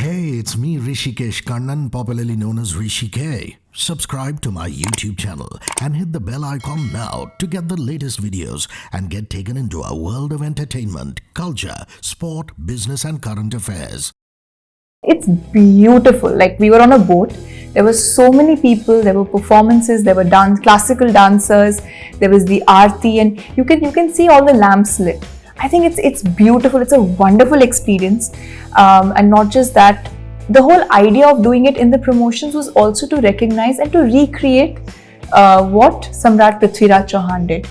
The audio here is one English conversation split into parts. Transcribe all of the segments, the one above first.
Hey, it's me, Hrishikesh, Kannan, popularly known as Hrishikesh. Subscribe to my YouTube channel and hit the bell icon now to get the latest videos and get taken into a world of entertainment, culture, sport, business, and current affairs. It's beautiful. Like, we were on a boat. There were so many people. There were performances. There were classical dancers. There was the aarti, and you can see all the lamps lit. I think it's beautiful. It's a wonderful experience, and not just that. The whole idea of doing it in the promotions was also to recognize and to recreate what Samrat Prithviraj did.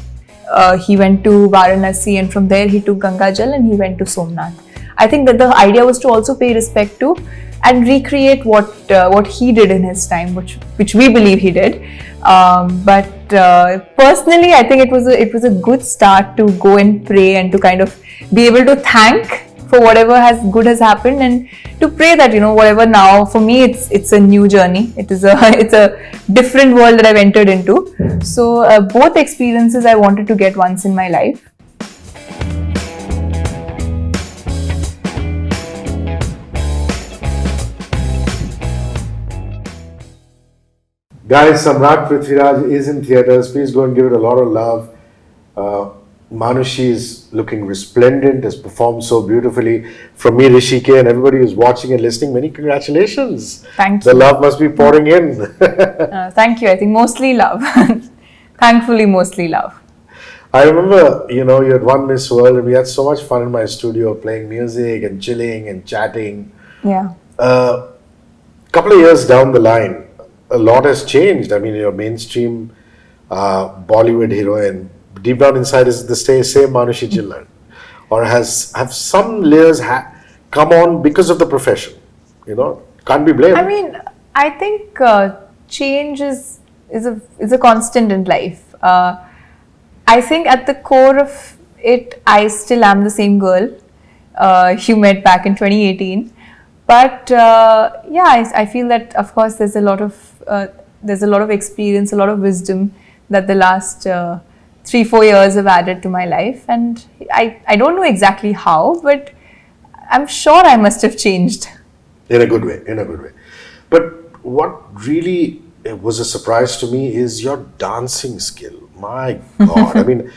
He went to Varanasi, and from there he took Ganga Jal and he went to Somnath. I think that the idea was to also pay respect to and recreate what he did in his time, which we believe he did. But personally, I think it was a good start to go and pray and to kind of be able to thank for whatever good has happened, and to pray that, whatever now, for me it's a new journey. It's a different world that I've entered into. So both experiences I wanted to get once in my life. Guys, Samrat Prithviraj is in theatres. Please go and give it a lot of love. Manushi is looking resplendent, has performed so beautifully. From me, Hrishikesh, and everybody who's watching and listening, many congratulations. Thank you. The love must be pouring in. Thank you. I think mostly love. Thankfully, mostly love. I remember, you had won Miss World, and we had so much fun in my studio playing music and chilling and chatting. Yeah. Couple of years down the line, a lot has changed. I mean, your mainstream Bollywood heroine, deep down inside, is the same Manushi Chhillar, or have some layers come on because of the profession? Can't be blamed. I mean, I think change is a constant in life. I think at the core of it, I still am the same girl you met back in 2018. But I feel that, of course, there's a lot of experience, a lot of wisdom that the last 3-4 years have added to my life, and I don't know exactly how, but I'm sure I must have changed. In a good way. But what really was a surprise to me is your dancing skill. My God. I mean,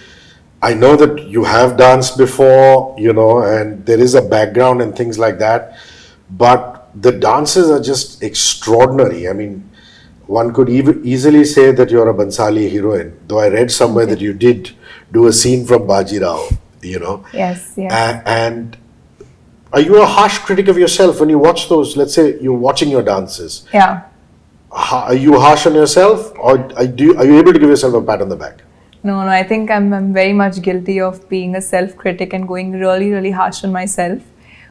I know that you have danced before, and there is a background and things like that. But the dances are just extraordinary. I mean, one could easily say that you're a Bansali heroine, though I read somewhere that you did do a scene from Bajirao, Yes. And are you a harsh critic of yourself when you watch those? Let's say you're watching your dances. Yeah. Are you harsh on yourself, or are you able to give yourself a pat on the back? No, I think I'm very much guilty of being a self-critic and going really, really harsh on myself,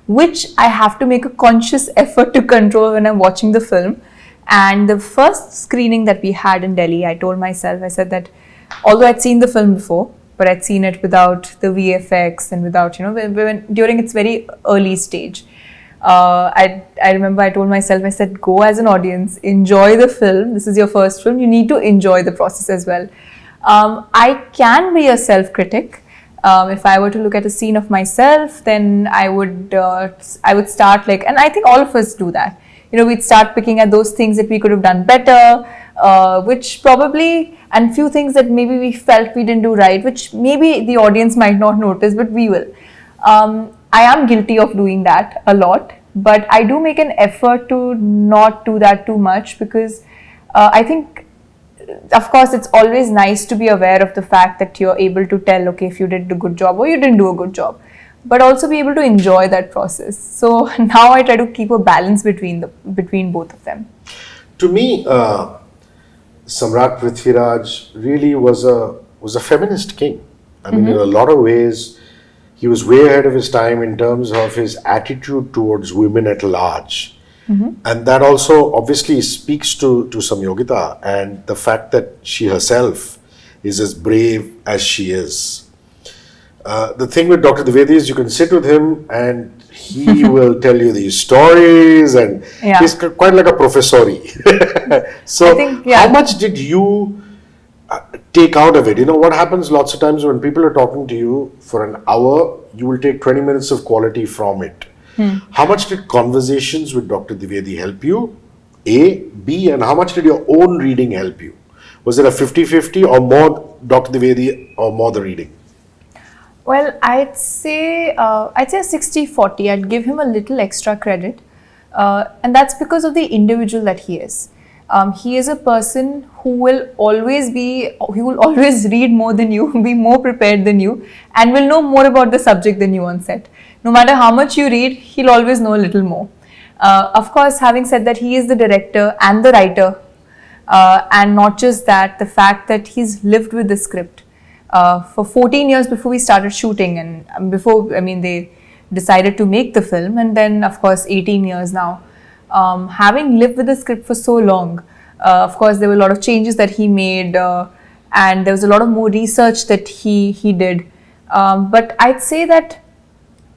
which I have to make a conscious effort to control when I'm watching the film. And the first screening that we had in Delhi, I told myself, I said that although I'd seen the film before, but I'd seen it without the VFX and without, during its very early stage. I remember I told myself, I said, go as an audience, enjoy the film. This is your first film. You need to enjoy the process as well. I can be a self-critic. If I were to look at a scene of myself, then I would start and I think all of us do that. We'd start picking at those things that we could have done better, which probably, and few things that maybe we felt we didn't do right, which maybe the audience might not notice, but we will. I am guilty of doing that a lot, but I do make an effort to not do that too much, because I think, of course, it's always nice to be aware of the fact that you're able to tell, okay, if you did a good job or you didn't do a good job, but also be able to enjoy that process. So now I try to keep a balance between both of them. To me, Samrat Prithviraj really was a feminist king. I mean, in a lot of ways, he was way ahead of his time in terms of his attitude towards women at large. And that also obviously speaks to Sanyogita and the fact that she herself is as brave as she is. The thing with Dr. Dwivedi is you can sit with him and he will tell you these stories, and he's quite like a professori. So how much did you take out of it? What happens lots of times when people are talking to you for an hour, you will take 20 minutes of quality from it. How much did conversations with Dr. Dwivedi help you? A, B, and how much did your own reading help you? Was it a 50-50 or more Dr. Dwivedi or more the reading? Well, I'd say a 60-40. I'd give him a little extra credit. And that's because of the individual that he is. He is a person who will always read more than you, be more prepared than you, and will know more about the subject than you on set. No matter how much you read, he'll always know a little more. Of course, having said that, he is the director and the writer. And not just that, the fact that he's lived with the script for 14 years before we started shooting, and before, they decided to make the film, and then of course 18 years now. Having lived with the script for so long, of course there were a lot of changes that he made, and there was a lot of more research that he did. But I'd say that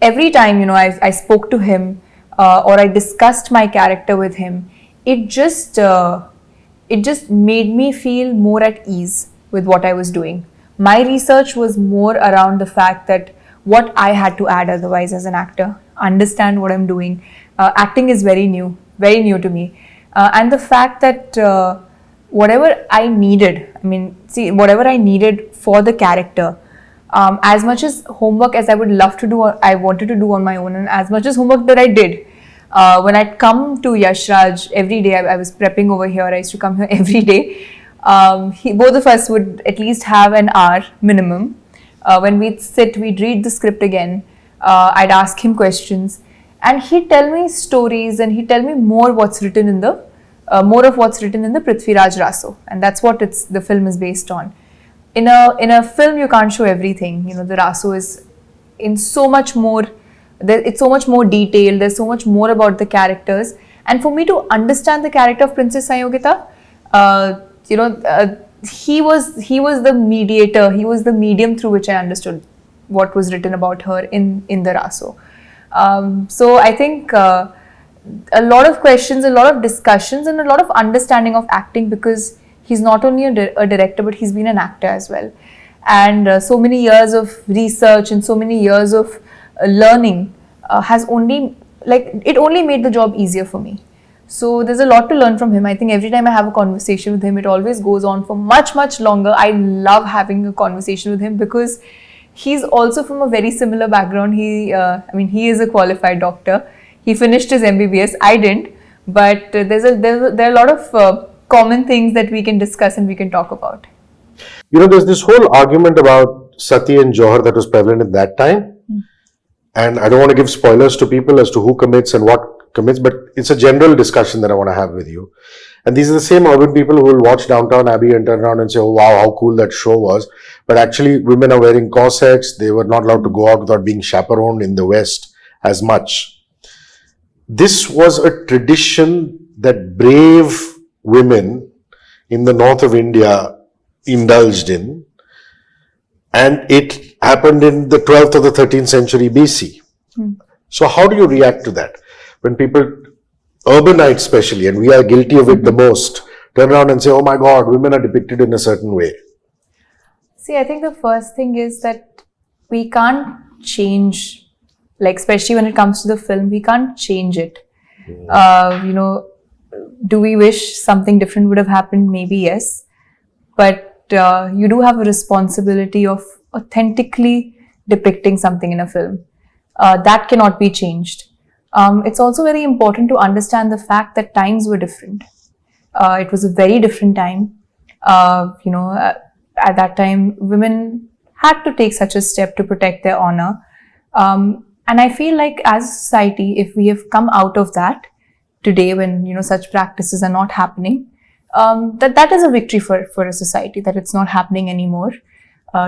every time I spoke to him or I discussed my character with him, it just made me feel more at ease with what I was doing. My research was more around the fact that what I had to add otherwise as an actor, understand what I'm doing. Acting is very new to me. And the fact that whatever I needed for the character, as much as homework as I would love to do, I wanted to do on my own, and as much as homework that I did, when I'd come to Yash Raj every day, I was prepping over here, I used to come here every day. Both of us would at least have an hour minimum. When we'd sit, we'd read the script again. I'd ask him questions, and he'd tell me stories, and he'd tell me more of what's written in the Prithviraj Raso, and that's what the film is based on. In a film, you can't show everything. The Raso is in so much more. It's so much more detailed. There's so much more about the characters, and for me to understand the character of Princess Sanyogita, he was the mediator. He was the medium through which I understood what was written about her in the Raso. So I think a lot of questions, a lot of discussions, and a lot of understanding of acting, because he's not only a director, but he's been an actor as well. And so many years of research and so many years of learning only made the job easier for me. So there's a lot to learn from him. I think every time I have a conversation with him, it always goes on for much, much longer. I love having a conversation with him because he's also from a very similar background. He is a qualified doctor. He finished his MBBS. I didn't, but there are a lot of common things that we can discuss and we can talk about. There's this whole argument about Sati and Johar that was prevalent at that time. And I don't want to give spoilers to people as to who commits and what commits, but it's a general discussion that I want to have with you. And these are the same urban people who will watch Downton Abbey and turn around and say, oh wow, how cool that show was. But actually, women are wearing corsets. They were not allowed to go out without being chaperoned in the West as much. This was a tradition that brave women in the north of India indulged in. And it happened in the 12th or the 13th century BC. So how do you react to that? When people, urbanites especially, and we are guilty of it the most, turn around and say, oh my God, women are depicted in a certain way. See, I think the first thing is that we can't change, especially when it comes to the film, we can't change it. Do we wish something different would have happened? Maybe yes. But you do have a responsibility of authentically depicting something in a film. That cannot be changed. It's also very important to understand the fact that times were different. It was a very different time. At that time, women had to take such a step to protect their honor. And I feel like as a society, if we have come out of that today when, such practices are not happening, that is a victory for a society, that it's not happening anymore.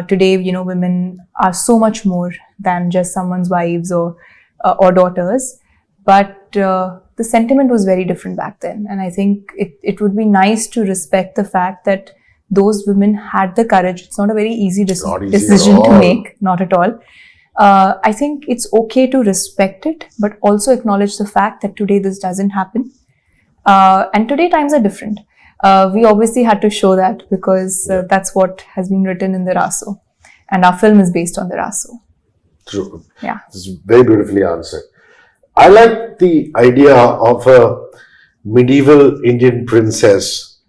Today, women are so much more than just someone's wives or daughters. But the sentiment was very different back then. And I think it would be nice to respect the fact that those women had the courage. It's not a very easy decision to make, not at all. I think it's okay to respect it, but also acknowledge the fact that today this doesn't happen. And today times are different. We obviously had to show that because that's what has been written in the Raso. And our film is based on the Raso. True. Yeah. This is very beautifully answered. I like the idea of a medieval Indian princess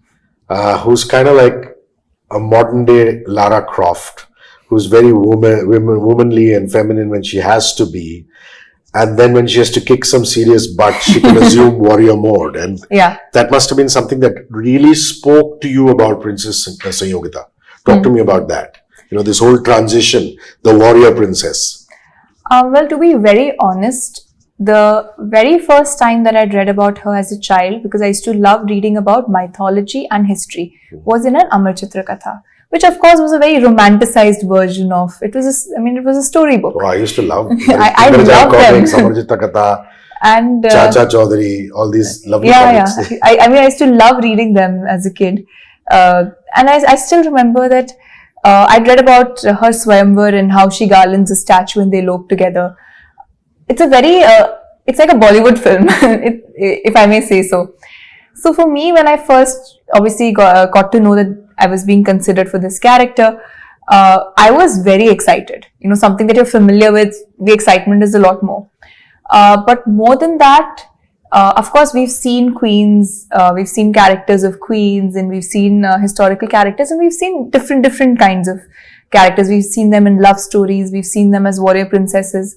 who's kind of like a modern day Lara Croft, who's very womanly and feminine when she has to be. And then when she has to kick some serious butt, she can assume warrior mode. And that must have been something that really spoke to you about Princess Sanyogita. Talk to me about that. This whole transition, the warrior princess. Well, to be very honest, the very first time that I'd read about her as a child, because I used to love reading about mythology and history, was in an Amar Chitra Katha, which of course was a very romanticized version of it. Was it was a storybook. Oh, I used to love. I love them. Amar Chitra Katha, and Chacha Chaudhary, all these lovely comics. I used to love reading them as a kid, and I still remember that I'd read about her Swayamvar and how she garlands a statue and they elope together. It's it's like a Bollywood film, if I may say so. So for me, when I first obviously got to know that I was being considered for this character, I was very excited. Something that you're familiar with, the excitement is a lot more. But more than that, of course, we've seen queens, we've seen characters of queens, and we've seen historical characters, and we've seen different kinds of characters. We've seen them in love stories, we've seen them as warrior princesses.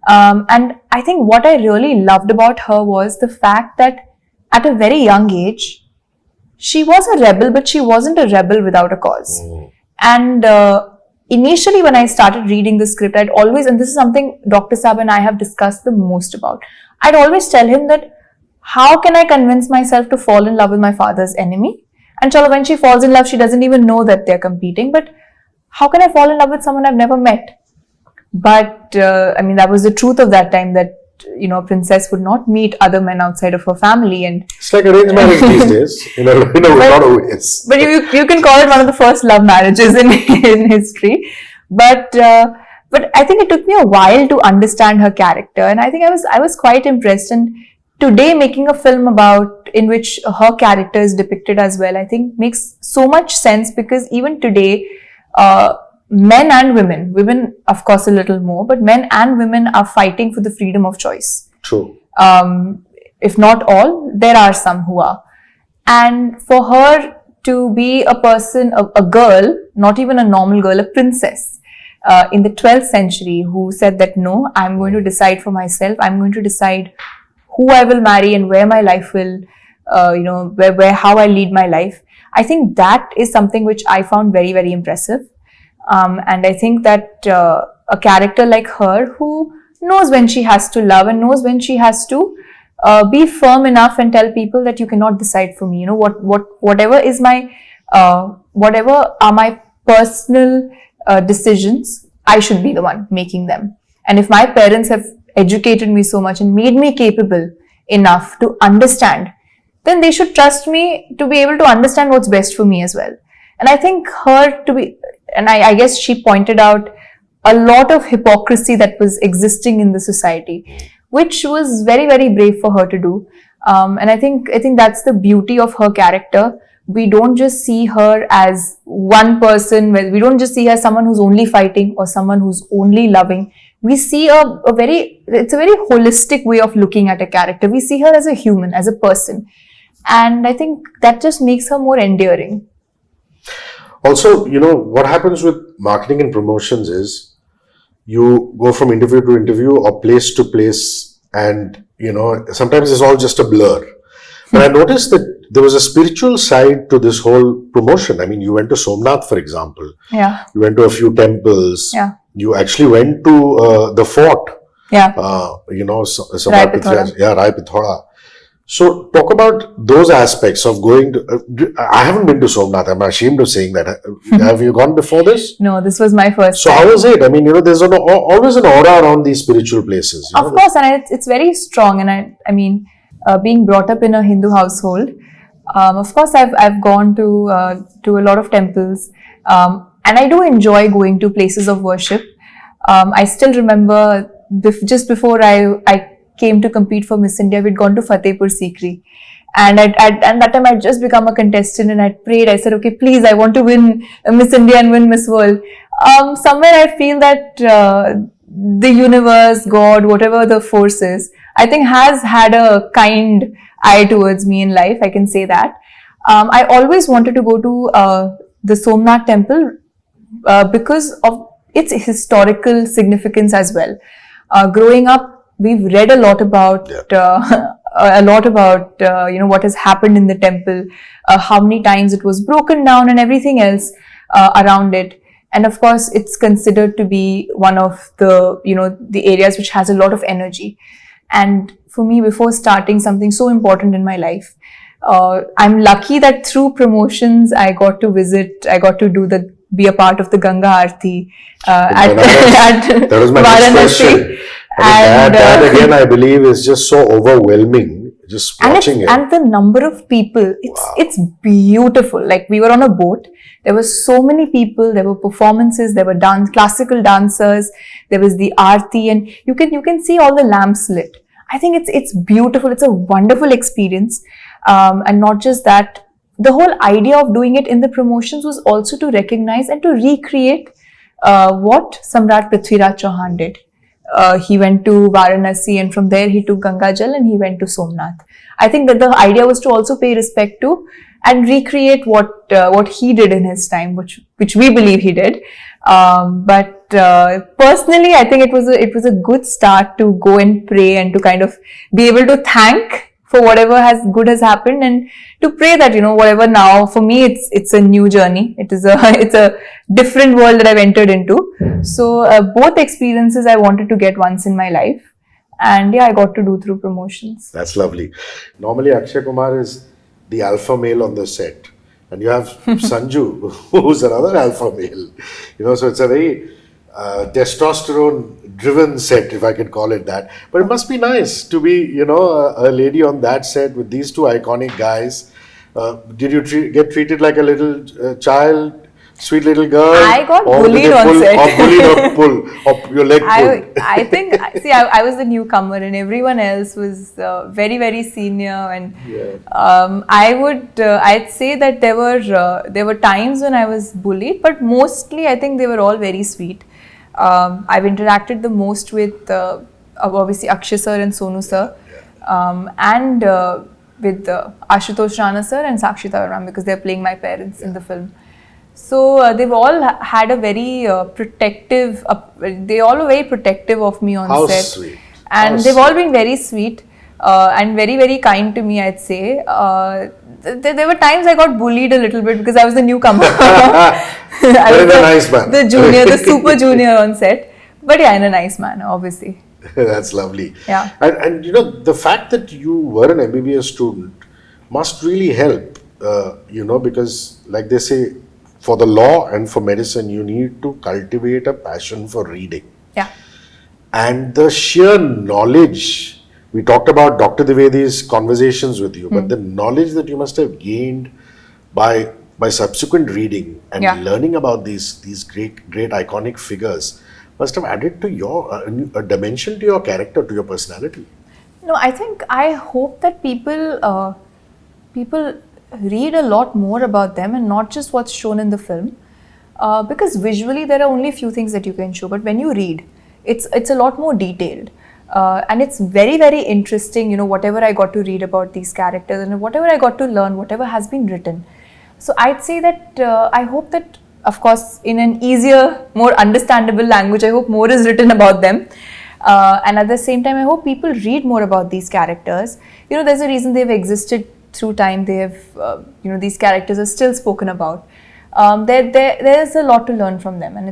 And I think what I really loved about her was the fact that at a very young age, she was a rebel, but she wasn't a rebel without a cause. And initially when I started reading the script, I'd always, and this is something Dr. Saab and I have discussed the most about, I'd always tell him that how can I convince myself to fall in love with my father's enemy? And Chalo, when she falls in love, she doesn't even know that they're competing, but how can I fall in love with someone I've never met? But that was the truth of that time, that a princess would not meet other men outside of her family, and it's like arranged marriage these days, in a lot of ways. But you can call it one of the first love marriages in history. But I think it took me a while to understand her character, and I think I was quite impressed. And today, making a film in which her character is depicted as well, I think makes so much sense, because even today, men and women of course a little more, but men and women are fighting for the freedom of choice. True. If not all, there are some who are. And for her to be a person, a girl, not even a normal girl, a princess, in the 12th century, who said that no, I'm going to decide for myself, I'm going to decide who I will marry and where my life will, how I lead my life. I think that is something which I found very, very impressive. And I think that a character like her, who knows when she has to love and knows when she has to be firm enough and tell people that you cannot decide for me. Whatever is whatever are my personal decisions, I should be the one making them. And if my parents have educated me so much and made me capable enough to understand, then they should trust me to be able to understand what's best for me as well. And I think I guess she pointed out a lot of hypocrisy that was existing in the society, which was very, very brave for her to do. And I think that's the beauty of her character. We don't just see her as one person, we don't just see her as someone who's only fighting or someone who's only loving. We see it's a very holistic way of looking at a character. We see her as a human, as a person. And I think that just makes her more endearing. Also, what happens with marketing and promotions is you go from interview to interview or place to place, and, sometimes it's all just a blur. But I noticed that there was a spiritual side to this whole promotion. I mean, you went to Somnath, for example. Yeah. You went to a few temples. Yeah. You actually went to the fort. Yeah. Samrat Prithviraj. Yeah, Rai Pithoda. So talk about those aspects of going to, I haven't been to Somnath, I'm ashamed of saying that. Have you gone before this? No, this was my first time. So how was it? I mean, there's always an aura around these spiritual places. Of course, and it's very strong. And I mean, being brought up in a Hindu household, of course I've gone to a lot of temples, and I do enjoy going to places of worship. I still remember just before I came to compete for Miss India, we'd gone to Fatehpur Sikri, and and that time I'd just become a contestant, and I'd prayed. I said, okay, please, I want to win Miss India and win Miss World. Somewhere I feel that the universe, God, whatever the force is, I think has had a kind eye towards me in life. I can say that. I always wanted to go to the Somnath temple because of its historical significance as well. Growing up, we've read a lot about what has happened in the temple, how many times it was broken down, and everything else around it. And of course, it's considered to be one of the areas which has a lot of energy. And for me, before starting something so important in my life, I'm lucky that through promotions, I got to be a part of the Ganga Aarti at That was my next question. And that again, I believe, is just so overwhelming. Just watching it. And the number of people, it's beautiful. Like, we were on a boat. There were so many people. There were performances. There were classical dancers. There was the Aarti, and you can see all the lamps lit. I think it's beautiful. It's a wonderful experience. And not just that, the whole idea of doing it in the promotions was also to recognize and to recreate what Samrat Prithviraj Chauhan did. He went to Varanasi, and from there he took Ganga Jal and he went to Somnath. I think that the idea was to also pay respect to and recreate what he did in his time, which we believe he did. But personally, I think it was a good start to go and pray and to kind of be able to thank for whatever good has happened, and to pray that, whatever now, for me, it's a new journey. It's a different world that I've entered into. So both experiences I wanted to get once in my life, and I got to do through promotions. That's lovely. Normally, Akshay Kumar is the alpha male on the set, and you have Sanju, who's another alpha male. So it's a very testosterone-driven set, if I can call it that. But it must be nice to be, a lady on that set with these two iconic guys. Did you get treated like a little child, sweet little girl? I got bullied on set. Or bullied or your leg pulled? I think, I was the newcomer, and everyone else was very, very senior. And I'd say that there were times when I was bullied, but mostly I think they were all very sweet. I've interacted the most with obviously Akshay sir and Sonu sir, and with Ashutosh Rana sir and Sakshi Tawaram, because they're playing my parents in the film. So they've all had a very protective. They all were very protective of me on set. Sweet. And they've all been very sweet and very, very kind to me, I'd say. There were times I got bullied a little bit because I was the newcomer. I was a nice man. The junior, the super junior on set. But in a nice manner, obviously. That's lovely. Yeah. And the fact that you were an MBBS student must really help, because like they say, for the law and for medicine, you need to cultivate a passion for reading. Yeah. And the sheer knowledge, we talked about Dr. Dwivedi's conversations with you, but the knowledge that you must have gained by subsequent reading and learning about these great iconic figures must have added to your a dimension to your character, to your personality. No, I hope that people read a lot more about them and not just what's shown in the film, because visually there are only a few things that you can show, but when you read, it's a lot more detailed. And it's very, very interesting, whatever I got to read about these characters and whatever I got to learn, whatever has been written. So I'd say that I hope that, of course, in an easier, more understandable language, I hope more is written about them. And at the same time, I hope people read more about these characters. There's a reason they've existed through time. They have, these characters are still spoken about. There's a lot to learn from them, and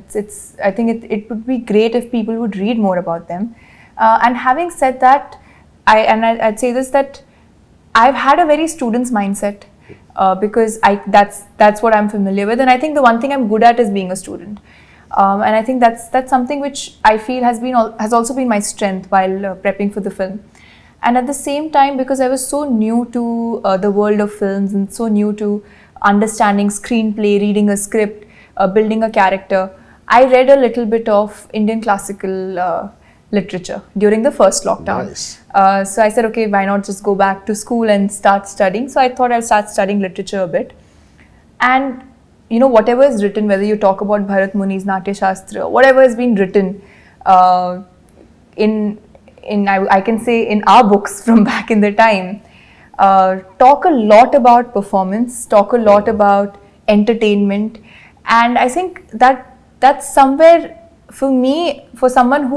I think it would be great if people would read more about them. And having said that, I'd say this, that I've had a very student's mindset, because that's what I'm familiar with, and I think the one thing I'm good at is being a student, and I think that's something which I feel has also been my strength while prepping for the film. And at the same time, because I was so new to the world of films and so new to understanding screenplay, reading a script, building a character, I read a little bit of Indian classical literature during the first lockdown. Nice. So I said, okay, why not just go back to school and start studying? So I thought I'll start studying literature a bit. And whatever is written, whether you talk about Bharat Muni's Natya Shastra, whatever has been written in I can say in our books from back in the time, talk a lot about performance, talk a lot about entertainment, and I think that's somewhere for me, for someone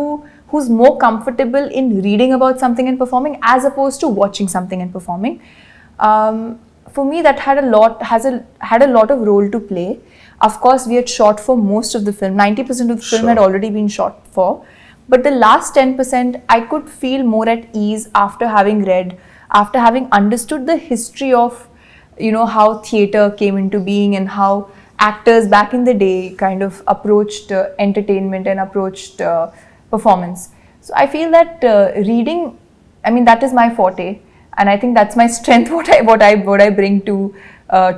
who's more comfortable in reading about something and performing as opposed to watching something and performing. For me, that had a lot of role to play. Of course, we had shot for most of the film. 90% of the film had already been shot for. But the last 10%, I could feel more at ease after having read, after having understood the history of, how theatre came into being and how actors back in the day kind of approached entertainment and approached performance. So I feel that reading, that is my forte, and I think that's my strength. What I bring to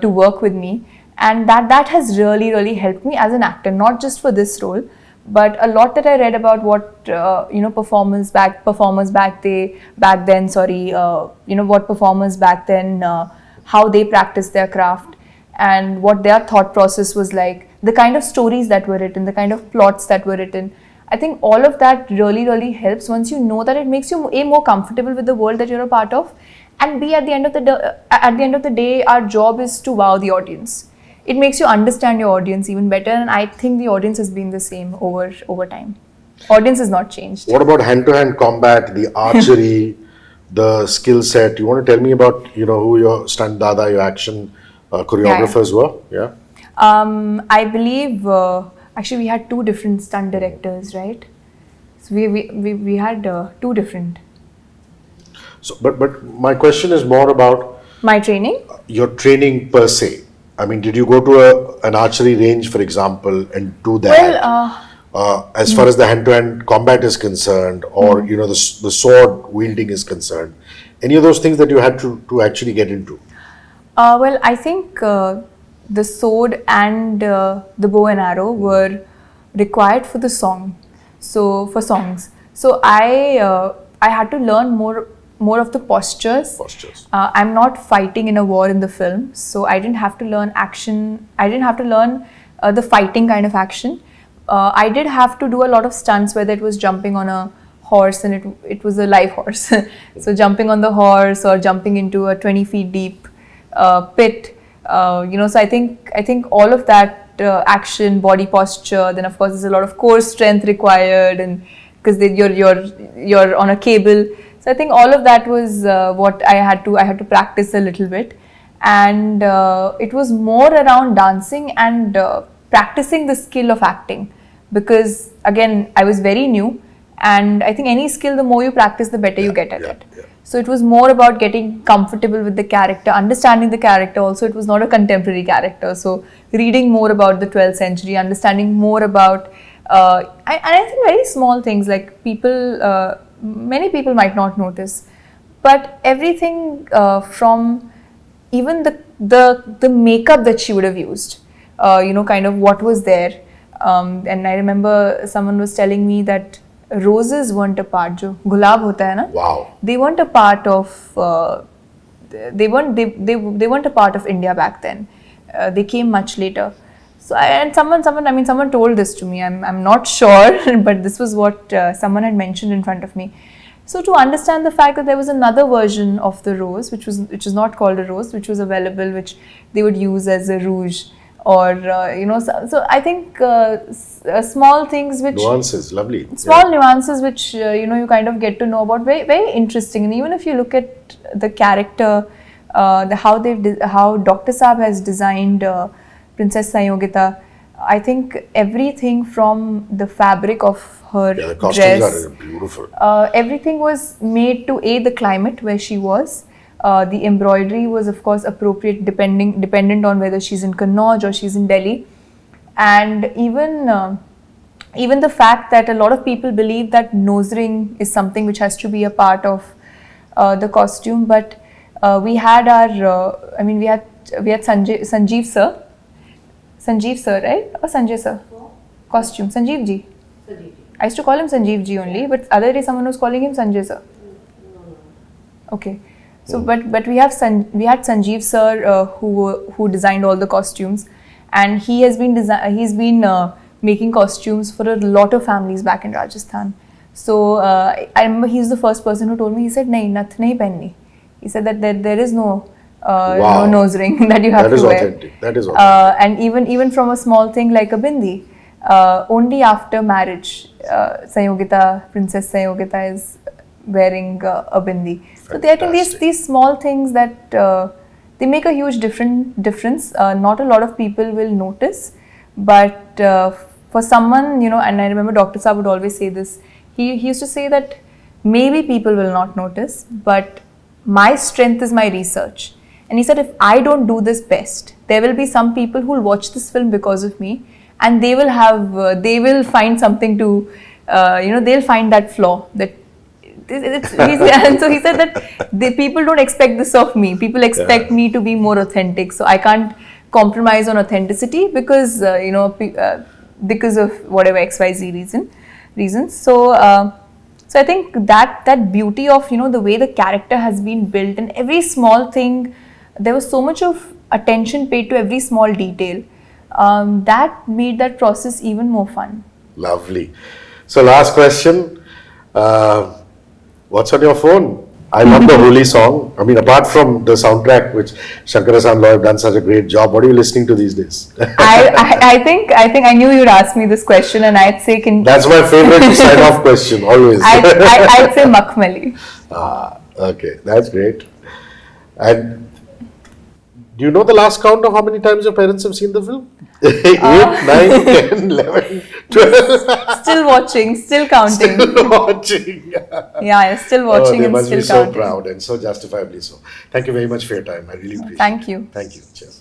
work with me, and that has really helped me as an actor, not just for this role, but a lot that I read about what performers back then. What performers back then, how they practiced their craft, and what their thought process was like, the kind of stories that were written, the kind of plots that were written. I think all of that really helps. Once you know that, it makes you more comfortable with the world that you're a part of, and B, at the end of the day, our job is to wow the audience. It makes you understand your audience even better, and I think the audience has been the same over time. Audience has not changed. What about hand-to-hand combat, the archery, the skill set? You want to tell me about who your stunt dada, your action choreographers were? Yeah. I believe actually we had two different stunt directors, right? So we had two different. So, but my question is more about my training. Your training per se. Did you go to an archery range, for example, and do that? Well, as far as the hand-to-hand combat is concerned, or the sword wielding is concerned, any of those things that you had to actually get into? Well, I think the sword and the bow and arrow were required for the song. So for songs, so I had to learn more of the postures. I'm not fighting in a war in the film, so I didn't have to learn action. I didn't have to learn the fighting kind of action. I did have to do a lot of stunts, whether it was jumping on a horse, and it was a live horse. So jumping on the horse or jumping into a 20 feet deep pit. So I think all of that action, body posture. Then of course there's a lot of core strength required, and because you're on a cable. So I think all of that was what I had to practice a little bit, and it was more around dancing and practicing the skill of acting, because again I was very new, and I think any skill, the more you practice, the better you get at it. Yeah. So it was more about getting comfortable with the character, understanding the character. Also, it was not a contemporary character, so reading more about the 12th century, understanding more about I think very small things like many people might not notice, but everything from even the makeup that she would have used, kind of what was there. And I remember someone was telling me that roses weren't a part, jo gulab hota hai na? Wow. They weren't a part of they weren't a part of India back then. They came much later. So someone told this to me. I'm not sure, but this was what someone had mentioned in front of me. So to understand the fact that there was another version of the rose, which is not called a rose, which was available, which they would use as a rouge, or so I think small things which nuances, lovely. Small nuances which you kind of get to know about, very very interesting. And even if you look at the character, how Dr. Saab has designed Princess Sanyogita, I think everything from the fabric of her the costumes dress, are beautiful. Everything was made to aid the climate where she was. The embroidery was of course appropriate dependent on whether she's in Kannauj or she's in Delhi, and even the fact that a lot of people believe that nose ring is something which has to be a part of the costume, but we had we had Sanjeev sir, right? Or Sanjay sir? Costume. Sanjeev ji. I used to call him Sanjeev ji only, but other day someone was calling him Sanjay sir. Okay. So, but we had Sanjeev sir who designed all the costumes, and he's been making costumes for a lot of families back in Rajasthan. So I remember he's the first person who told me. He said, "Nahi, nath nahi pehenni." He said that there is no Wow. no nose ring that you have That is to wear. authentic. That is authentic. And even from a small thing like a bindi, only after marriage, Princess Sanyogita is wearing a bindi. So I think these small things that they make a huge difference. Not a lot of people will notice, but for someone, and I remember Dr. Saab would always say this. He used to say that maybe people will not notice, but my strength is my research. And he said, if I don't do this best, there will be some people who will watch this film because of me, and they will find something to, they'll find that flaw. And so he said that the people don't expect this of me. People expect me to be more authentic. So I can't compromise on authenticity because, because of whatever XYZ reasons. So I think that beauty of, the way the character has been built and every small thing, there was so much of attention paid to every small detail. That made that process even more fun. Lovely. So last question. What's on your phone? I love the Holy song. I mean, apart from the soundtrack, which Shankar and Loy have done such a great job, what are you listening to these days? I think I knew you'd ask me this question, and I'd say, That's my favorite sign-off question, always. I'd say Makhmali. Okay, that's great. And do you know the last count of how many times your parents have seen the film? 8, 9, 10, 11, 12. Still watching, still counting. Still watching. Yeah, still watching They and must still be counting. so proud and so justifiably so. Thank you very much for your time. I really appreciate it. Thank you. Thank you. Cheers.